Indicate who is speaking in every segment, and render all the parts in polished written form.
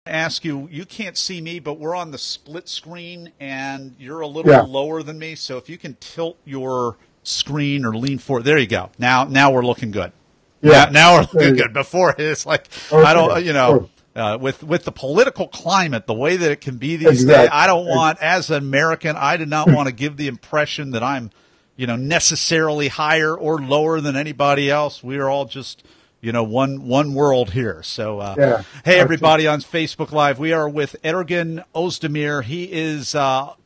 Speaker 1: Ask you, you can't see me, but we're on the split screen and you're a little lower than me. So if you can tilt your screen or lean forward, there you go. Now we're looking good. Yeah. Now we're looking good. Before it's like, okay. I don't, with the political climate, the way that it can be these days, I don't want, as an American, I did not want to give the impression that I'm, necessarily higher or lower than anybody else. We are all just, one world here. So, hey, everybody on Facebook Live, we are with Ergin Özdemir. He is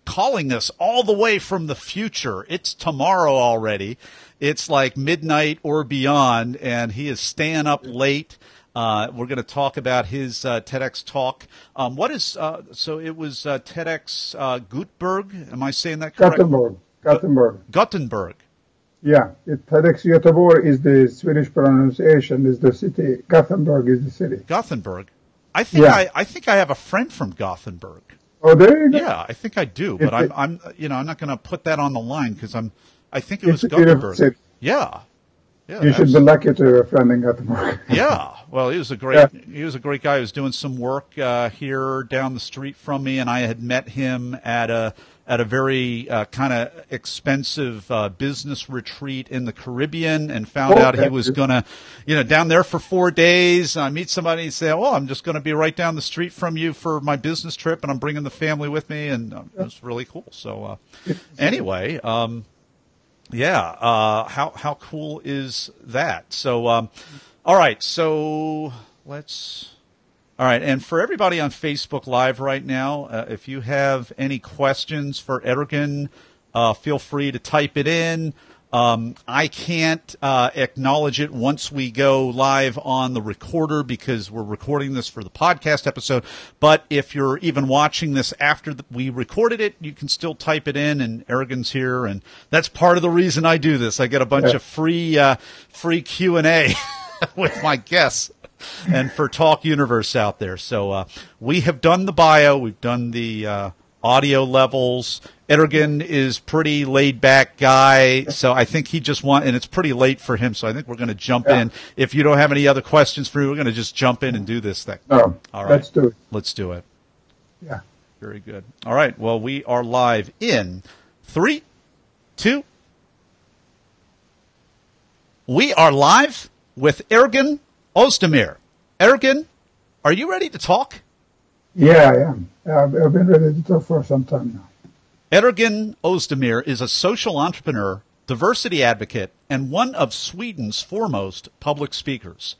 Speaker 1: calling us all the way from the future. It's tomorrow already. It's like midnight or beyond, and he is staying up late. We're going to talk about his TEDx talk. So it was TEDx Gutenberg. Am I saying that correctly? Gothenburg.
Speaker 2: Yeah, TEDx Göteborg is the Swedish pronunciation, is the city. Gothenburg is the city.
Speaker 1: Gothenburg. I think I have a friend from Gothenburg.
Speaker 2: Oh, there you go.
Speaker 1: Yeah, I think I do, but I'm not going to put that on the line because I think it was Gothenburg. Yeah.
Speaker 2: You should be lucky to have a friend in Gothenburg.
Speaker 1: Yeah. Well, he was a great guy. He was doing some work here down the street from me, and I had met him at a very kind of expensive business retreat in the Caribbean, and found out he was going to, down there for 4 days. I meet somebody and say, "Oh, I'm just going to be right down the street from you for my business trip, and I'm bringing the family with me," and it was really cool. So anyway. How cool is that? So, all right. So all right. And for everybody on Facebook Live right now, if you have any questions for Ergin, feel free to type it in. I can't acknowledge it once we go live on the recorder because we're recording this for the podcast episode. But if you're even watching this after we recorded it, you can still type it in, and Ergin's here. And that's part of the reason I do this. I get a bunch of free Q&A with my guests and for Talk Universe out there. So we have done the bio. We've done the audio levels. Ergin is pretty laid-back guy, so I think he just and it's pretty late for him, so I think we're going to jump in. If you don't have any other questions for me, we're going to just jump in and do this thing.
Speaker 2: No,
Speaker 1: all right. Let's do it.
Speaker 2: Yeah.
Speaker 1: Very good. All right, well, we are live in 3, 2. We are live with Ergin Özdemir. Ergin, are you ready to talk?
Speaker 2: Yeah, I am. I've been ready to talk for some time now.
Speaker 1: Ergin Özdemir is a social entrepreneur, diversity advocate, and one of Sweden's foremost public speakers.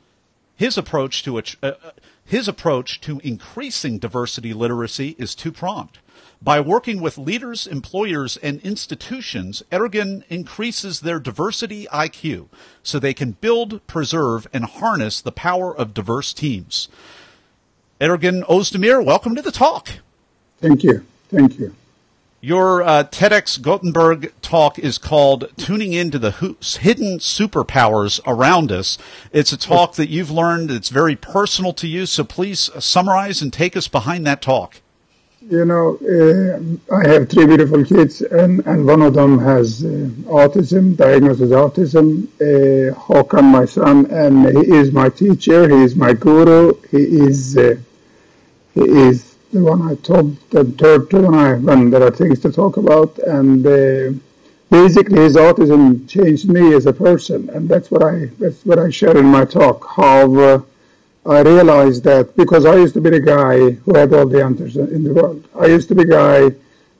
Speaker 1: His approach to increasing diversity literacy is two-pronged. By working with leaders, employers, and institutions, Ergin increases their diversity IQ so they can build, preserve, and harness the power of diverse teams. Ergin Özdemir, welcome to the talk.
Speaker 2: Thank you. Thank you.
Speaker 1: Your TEDx Gothenburg talk is called Tuning Into the Hidden Superpowers Around Us. It's a talk that you've learned that's very personal to you, so please summarize and take us behind that talk.
Speaker 2: I have 3 beautiful kids, and one of them has autism, diagnosed with autism. Håkan, my son, and he is my teacher. He is my guru. He is the one I turn to when there are things to talk about. And basically, his autism changed me as a person, and that's what I share in my talk. How I realized that because I used to be the guy who had all the answers in the world. I used to be the guy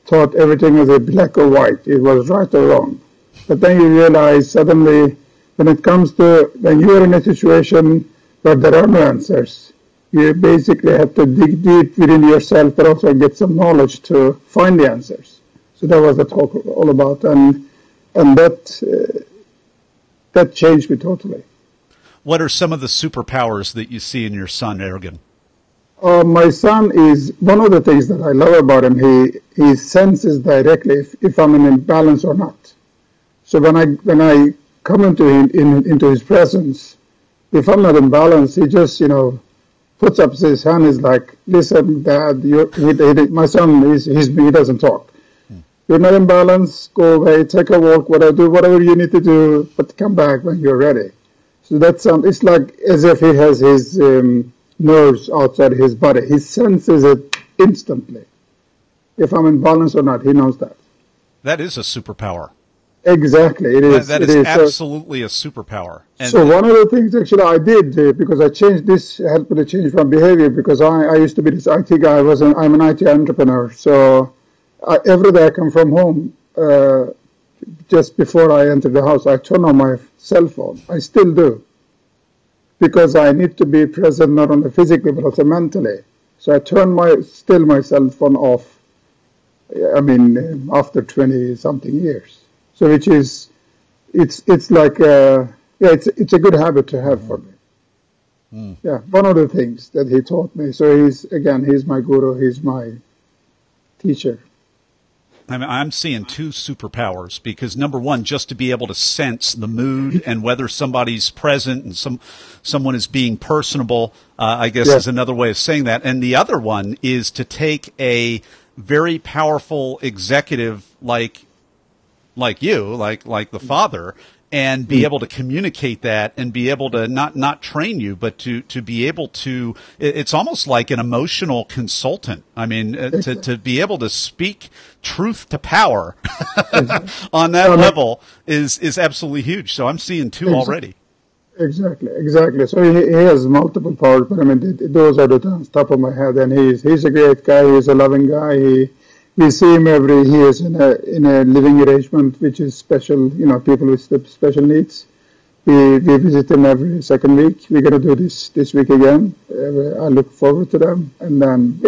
Speaker 2: thought everything was a black or white. It was right or wrong. But then you realize suddenly when you're in a situation where there are no answers, you basically have to dig deep within yourself, but also get some knowledge to find the answers. So that was the talk all about, and that changed me totally.
Speaker 1: What are some of the superpowers that you see in your son, Ergin?
Speaker 2: My son is, one of the things that I love about him, he senses directly if I'm in imbalance or not. So when I come into his presence, if I'm not in balance, he just, puts up his hand, is like, listen, Dad, my son, he doesn't talk. You're not in balance, go away, take a walk, whatever you need to do, but come back when you're ready. So it's like as if he has his nerves outside his body. He senses it instantly. If I'm in balance or not, he knows that.
Speaker 1: That is a superpower.
Speaker 2: Exactly, it is.
Speaker 1: That is absolutely a superpower. And
Speaker 2: so one of the things actually I did, because I changed this, helped me to change from behavior, because I used to be this IT guy. I'm an IT entrepreneur. So every day I come from home, just before I enter the house, I turn on my cell phone. I still do, because I need to be present not only physically but also mentally. So I turn my cell phone off. I mean, after 20-something years. So which is, it's like, it's a good habit to have for me. Mm. Yeah, one of the things that he taught me. So he's my guru, he's my teacher.
Speaker 1: I mean, I'm seeing two superpowers, because number one, just to be able to sense the mood and whether somebody's present and someone is being personable, I guess is another way of saying that. And the other one is to take a very powerful executive like you, like the father, and be able to communicate that and be able to not train you, but to be able to, it's almost like an emotional consultant. I mean, to be able to speak truth to power on that level is absolutely huge. So I'm seeing two already.
Speaker 2: Exactly. So he has multiple powers, but I mean, those are the top of my head. And he's a great guy. He's a loving guy. We see him he is in a living arrangement, which is special, people with special needs. We visit him every second week. We're going to do this week again. I look forward to them. And then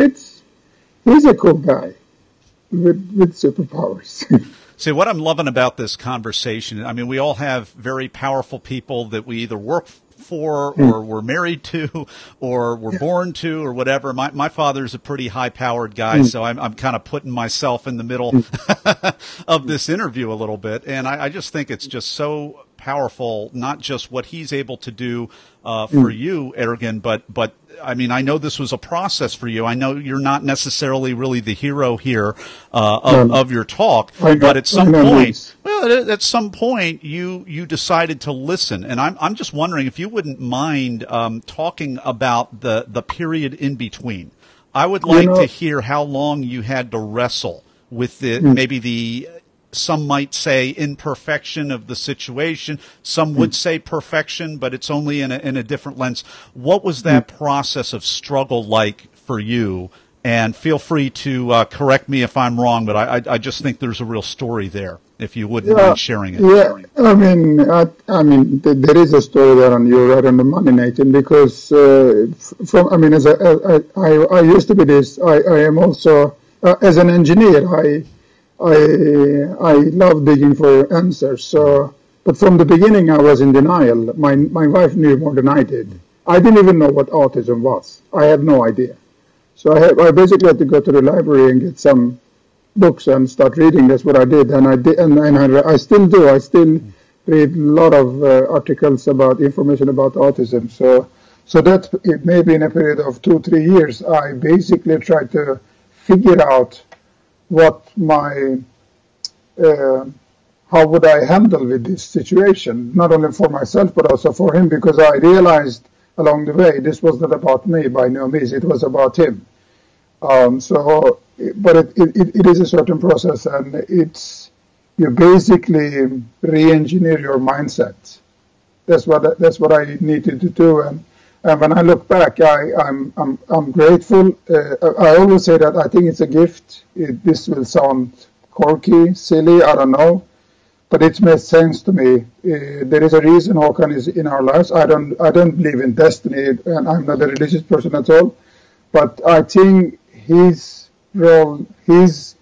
Speaker 2: he's a cool guy with superpowers.
Speaker 1: See, what I'm loving about this conversation, I mean, we all have very powerful people that we either work for or we're married to or we're born to or whatever. My father's a pretty high-powered guy, so I'm kind of putting myself in the middle of this interview a little bit. And I just think it's just so powerful, not just what he's able to do for you, Ergin, but I mean, I know this was a process for you. I know you're not necessarily really the hero here of your talk, but at some point, you decided to listen. And I'm just wondering if you wouldn't mind talking about the period in between. I would like to hear how long you had to wrestle with maybe the some might say imperfection of the situation. Some would say perfection, but it's only in a different lens. What was that process of struggle like for you? And feel free to correct me if I'm wrong, but I just think there's a real story there, if you wouldn't mind sharing it.
Speaker 2: Yeah, I mean, there is a story there, and you're right on the money, Nathan, because as I used to be this, I am also, as an engineer, I love digging for answers. So, but from the beginning, I was in denial. My wife knew more than I did. I didn't even know what autism was. I had no idea. So I basically had to go to the library and get some books and start reading. That's what I did, and I still do. I still read a lot of articles about information about autism. So that maybe in a period of 2-3 years, I basically tried to figure out what how would I handle with this situation, not only for myself but also for him, because I realized along the way this was not about me by no means, it was about him. But it is a certain process, and you basically re-engineer your mindset. That's what I needed to do, and when I look back, I'm grateful. I always say that I think it's a gift. This will sound quirky, silly, I don't know, but it makes sense to me. There is a reason Håkan is in our lives. I don't believe in destiny, and I'm not a religious person at all. But I think his role, his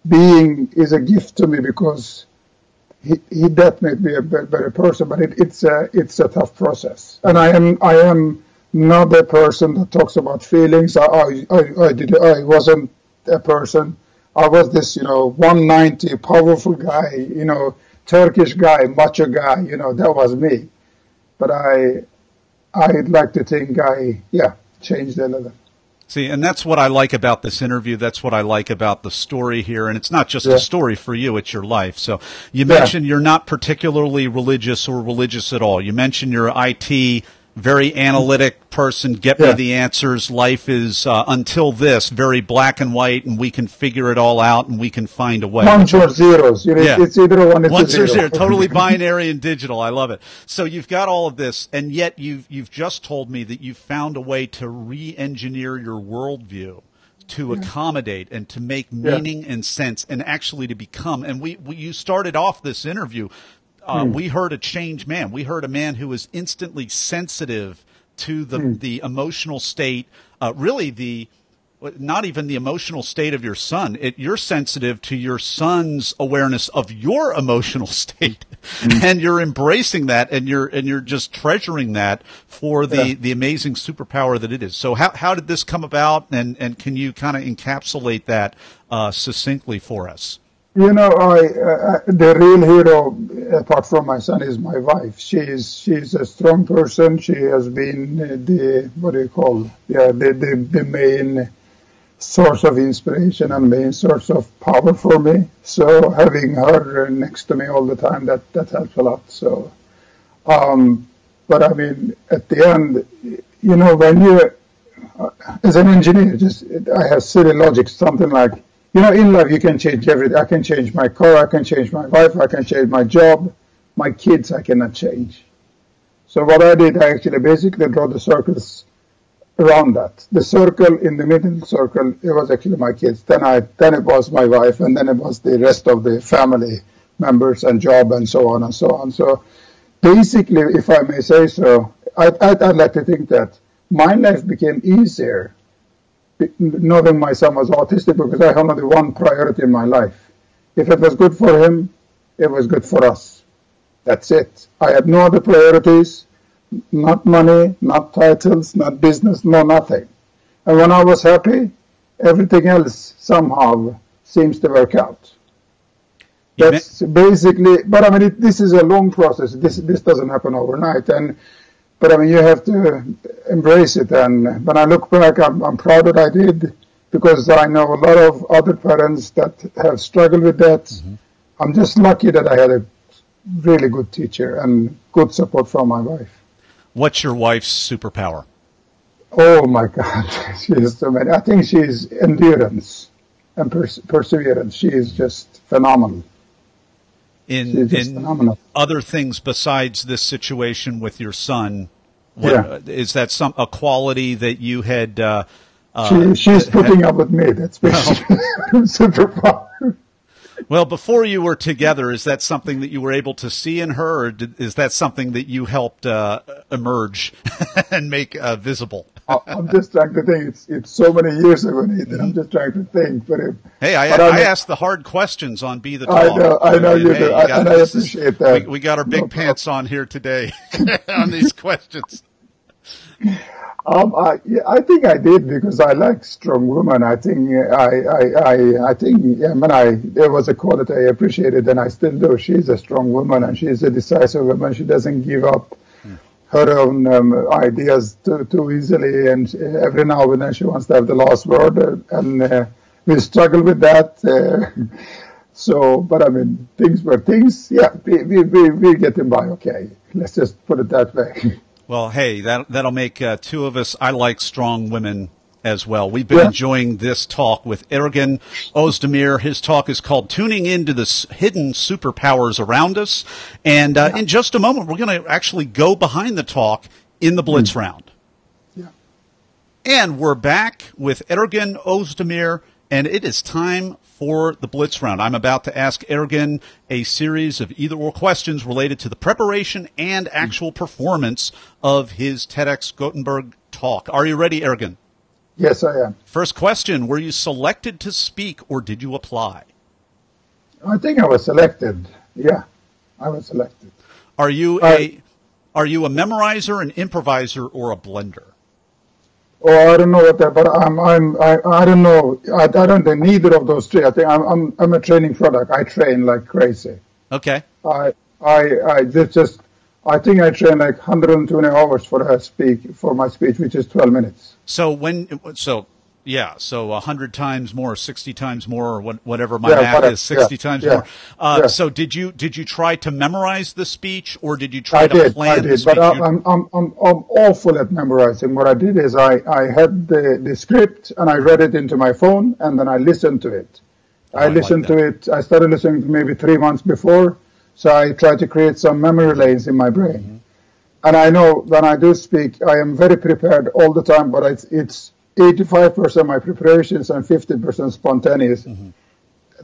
Speaker 2: being, is a gift to me, because he that made me a better person. But it's a tough process, and I am not a person that talks about feelings. I wasn't a person. I was this 190 powerful guy, Turkish guy, macho guy. That was me. But I'd like to think I changed a little.
Speaker 1: See, and that's what I like about this interview. That's what I like about the story here. And it's not just a story for you, it's your life. So you mentioned you're not particularly religious or religious at all. You mentioned your IT very analytic person, get me the answers. Life is, until this, very black and white, and we can figure it all out, and we can find a way.
Speaker 2: Ones or zeros. You know, it's either one or zero.
Speaker 1: Totally binary and digital. I love it. So you've got all of this, and yet you've just told me that you've found a way to re-engineer your worldview to accommodate and to make meaning and sense and actually to become. And you started off this interview. We heard a changed man. We heard a man who was instantly sensitive to the emotional state, not even the emotional state of your son. You're sensitive to your son's awareness of your emotional state, and you're embracing that, and you're just treasuring that for the amazing superpower that it is. So how did this come about, and can you kind of encapsulate that succinctly for us?
Speaker 2: You know, the real hero, apart from my son, is my wife. She's a strong person. She has been the main source of inspiration and main source of power for me. So having her next to me all the time, that helps a lot. So, but I mean, at the end, you know, when you, as an engineer, I have silly logic, something like, you know, in life you can change everything. I can change my car, I can change my wife, I can change my job. My kids I cannot change. So what I did, I actually basically draw the circles around that. The circle in the middle circle, it was actually my kids. Then it was my wife, and then it was the rest of the family members and job and so on and so on. So basically, if I may say so, I'd like to think that my life became easier knowing my son was autistic, because I had only one priority in my life. If it was good for him, it was good for us. That's it. I had no other priorities, not money, not titles, not business, no nothing. And when I was happy, everything else somehow seems to work out. That's basically, but I mean, this is a long process. This doesn't happen overnight. But I mean, you have to embrace it. And when I look back, I'm proud that I did, because I know a lot of other parents that have struggled with that. Mm-hmm. I'm just lucky that I had a really good teacher and good support from my wife.
Speaker 1: What's your wife's superpower?
Speaker 2: Oh my God, she has so many. I think she's endurance and perseverance. She is just phenomenal.
Speaker 1: In other things besides this situation with your son, is that a quality that you had?
Speaker 2: She's putting up with me. That's basically superpower.
Speaker 1: Well, before you were together, is that something that you were able to see in her, or is that something that you helped emerge and make visible?
Speaker 2: I'm just trying to think. It's so many years ago, Nathan. I'm just trying to think.
Speaker 1: I asked the hard questions on Be the Talk.
Speaker 2: I know you do. And I appreciate that.
Speaker 1: We got our big pants on here today on these questions.
Speaker 2: I think I did, because I like strong women. I think there was a quality I appreciated, and I still do. She's a strong woman, and she's a decisive woman. She doesn't give up her own ideas too easily, and every now and then she wants to have the last word, and we struggle with that. But I mean, things were things. Yeah, we're getting by okay. Let's just put it that way.
Speaker 1: Well, hey, that'll make two of us. I like strong women as well. We've been enjoying this talk with Ergin Özdemir. His talk is called Tuning Into the Hidden Superpowers Around Us. And in just a moment, we're going to actually go behind the talk in the Blitz round.
Speaker 2: Yeah.
Speaker 1: And we're back with Ergin Özdemir, and it is time for the Blitz round. I'm about to ask Ergin a series of either-or questions related to the preparation and actual performance of his TEDx Gothenburg talk. Are you ready, Ergin?
Speaker 2: Yes, I am.
Speaker 1: First question, were you selected to speak, or did you apply?
Speaker 2: I think I was selected. Yeah, I was selected.
Speaker 1: Are you a memorizer, an improviser, or a blender?
Speaker 2: Oh, I don't know what that, but I don't know. I don't know neither of those three. I think I'm a training product. I train like crazy.
Speaker 1: Okay.
Speaker 2: I think I train like 120 hours for my speech, which is 12 minutes.
Speaker 1: So Yeah, so 100 times more, 60 times more, or whatever my math is, 60 times more. So did you try to memorize the speech, or did you try to plan the speech?
Speaker 2: But I'm awful at memorizing. What I did is I had the script and I read it into my phone, and then I listened to it. I listened to it. I started listening to maybe 3 months before, so I tried to create some memory lanes in my brain. Mm-hmm. And I know when I do speak, I am very prepared all the time, but it's 85% my preparations and 50% spontaneous. Mm-hmm.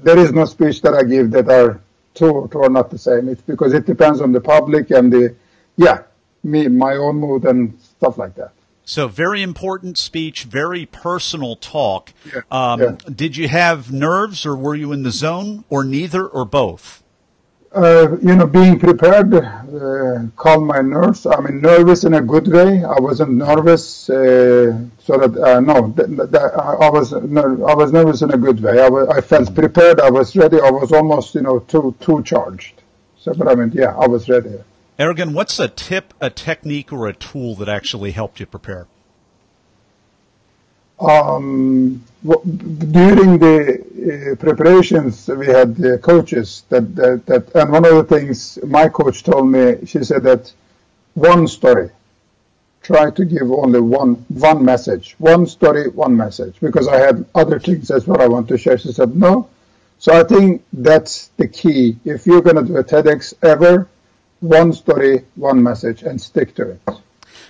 Speaker 2: There is no speech that I give that are two or not the same. It's because it depends on the public and my own mood and stuff like that.
Speaker 1: So very important speech, very personal talk. Did you have nerves, or were you in the zone, or neither, or both?
Speaker 2: Being prepared calmed my nerves. I mean, nervous in a good way. I wasn't nervous, I was nervous in a good way. I felt prepared. I was ready. I was almost, too charged. So, but I mean, I was ready.
Speaker 1: Ergin, what's a tip, a technique, or a tool that actually helped you prepare?
Speaker 2: During the preparations, we had the coaches and one of the things my coach told me, she said that one story, try to give only one message, one story, one message, because I had other things as well I want to share. She said no. So I think that's the key. If you're going to do a TEDx ever, one story, one message, and stick to it.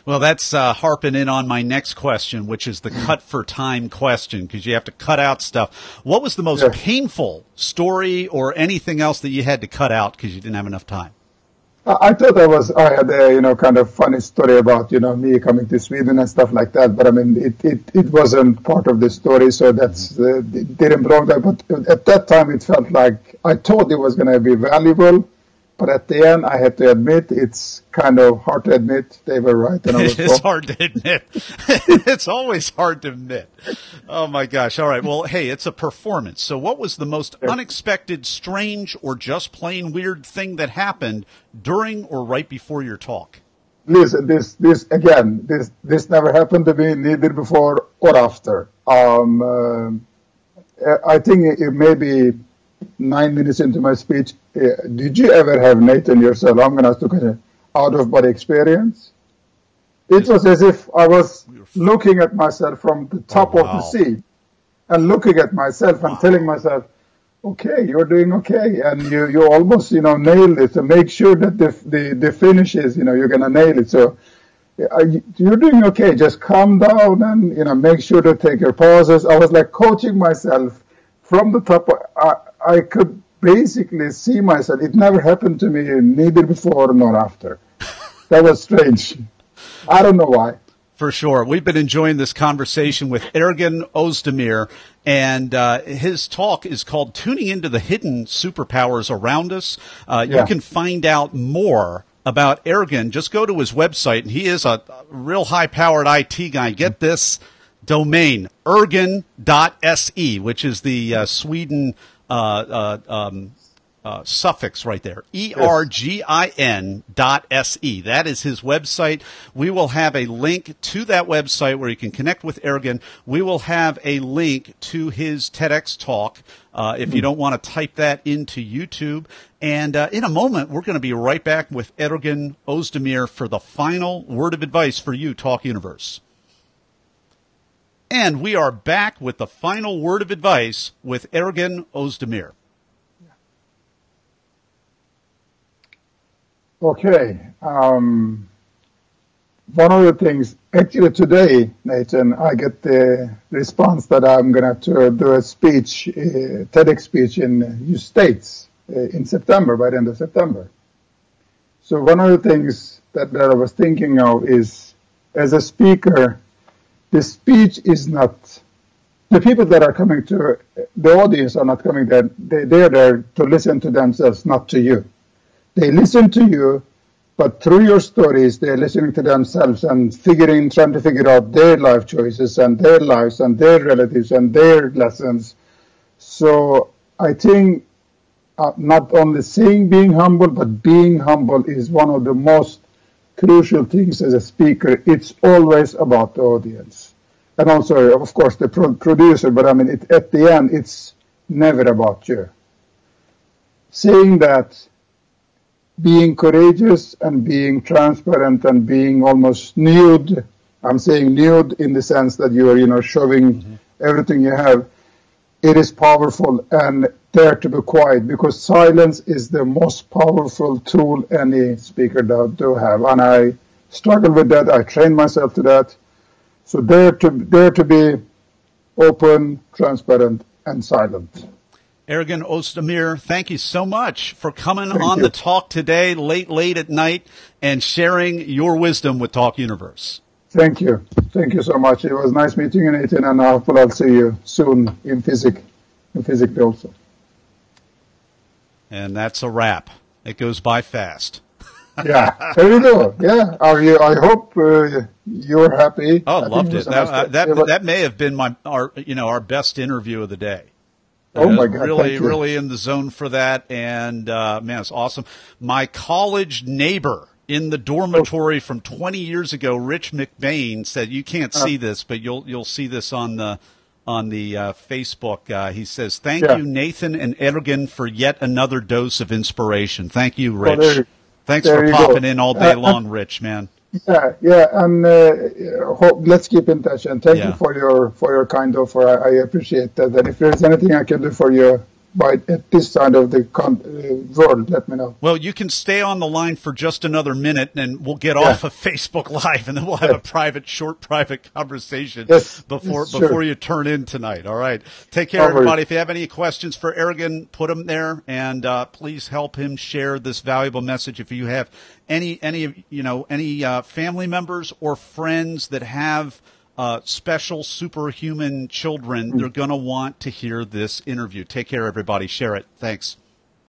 Speaker 1: Well, that's harping in on my next question, which is the cut for time question, because you have to cut out stuff. What was the most painful story or anything else that you had to cut out because you didn't have enough time?
Speaker 2: I thought I had a kind of funny story about me coming to Sweden and stuff like that, but I mean it wasn't part of the story, so that's it didn't belong there. But at that time it felt like I thought it was going to be valuable. But at the end, I had to admit, it's kind of hard to admit they were right and I was wrong.
Speaker 1: It's hard to admit. It's always hard to admit. Oh, my gosh. All right. Well, hey, it's a performance. So what was the most unexpected, strange, or just plain weird thing that happened during or right before your talk?
Speaker 2: Listen, this never happened to me, neither before or after. I think it may be 9 minutes into my speech. Did you ever have, Nathan, yourself, I'm going to ask you an out-of-body experience? It was as if I was looking at myself from the top of the seat and looking at myself and telling myself, okay, you're doing okay. And you almost, nailed it. So make sure that the finish is, you're going to nail it. So you're doing okay. Just calm down and, make sure to take your pauses. I was like coaching myself from the top. I could basically see myself. It never happened to me, neither before nor after. That was strange. I don't know why.
Speaker 1: For sure. We've been enjoying this conversation with Ergin Özdemir, and his talk is called Tuning into the Hidden Superpowers Around Us. You can find out more about Ergin. Just go to his website, and he is a real high-powered IT guy. Get this domain, ergin.se, which is the Sweden suffix right there, ERGIN.SE. That is his website. We will have a link to that website where you can connect with Ergin. We will have a link to his TEDx talk if you don't want to type that into YouTube. And in a moment, we're going to be right back with Ergin Özdemir for the final word of advice for you, Talk Universe. And we are back with the final word of advice with Ergin Özdemir.
Speaker 2: Okay. One of the things, actually today, Nathan, I get the response that I'm going to do a speech, TEDx speech in the States in September, by the end of September. So one of the things that I was thinking of is, as a speaker, the speech is not, the people that are coming to, the audience are not coming there, they're there to listen to themselves, not to you. They listen to you, but through your stories, they're listening to themselves and trying to figure out their life choices and their lives and their relatives and their lessons. So I think not only saying being humble, but being humble is one of the most crucial things as a speaker. It's always about the audience. and also, of course, the producer. But I mean, at the end, it's never about you. Saying that, being courageous and being transparent and being almost nude. I'm saying nude in the sense that you are, showing everything you have. It is powerful, and dare to be quiet, because silence is the most powerful tool any speaker do have. And I struggle with that. I train myself to that. So dare to be open, transparent, and silent.
Speaker 1: ErginOzdemir, thank you so much for coming on the talk today, late at night, and sharing your wisdom with Talk Universe.
Speaker 2: Thank you. Thank you so much. It was nice meeting you, Nathan, and I hope I'll see you soon physically also.
Speaker 1: And that's a wrap. It goes by fast.
Speaker 2: Yeah, there you go. Yeah, I hope you're happy.
Speaker 1: Oh, loved it. That may have been our best interview of the day.
Speaker 2: Oh my God!
Speaker 1: Really in the zone for that, and man, it's awesome. My college neighbor in the dormitory from 20 years ago, Rich McBain, said, "You can't see this, but you'll see this on the Facebook." He says, "Thank you, Nathan and Ergin, for yet another dose of inspiration." Thank you, Rich. Thanks for popping in all day long, Rich, man.
Speaker 2: Yeah, and let's keep in touch. And thank you for your kind offer. I appreciate that. And if there's anything I can do for you at this side of the world, let me know.
Speaker 1: Well, you can stay on the line for just another minute, and we'll get off of Facebook Live, and then we'll have a short private conversation before you turn in tonight. All right. Take care, everybody. If you have any questions for Ergin, put them there, and please help him share this valuable message. If you have any family members or friends that have special superhuman children, they're going to want to hear this interview. Take care, everybody. Share it. Thanks.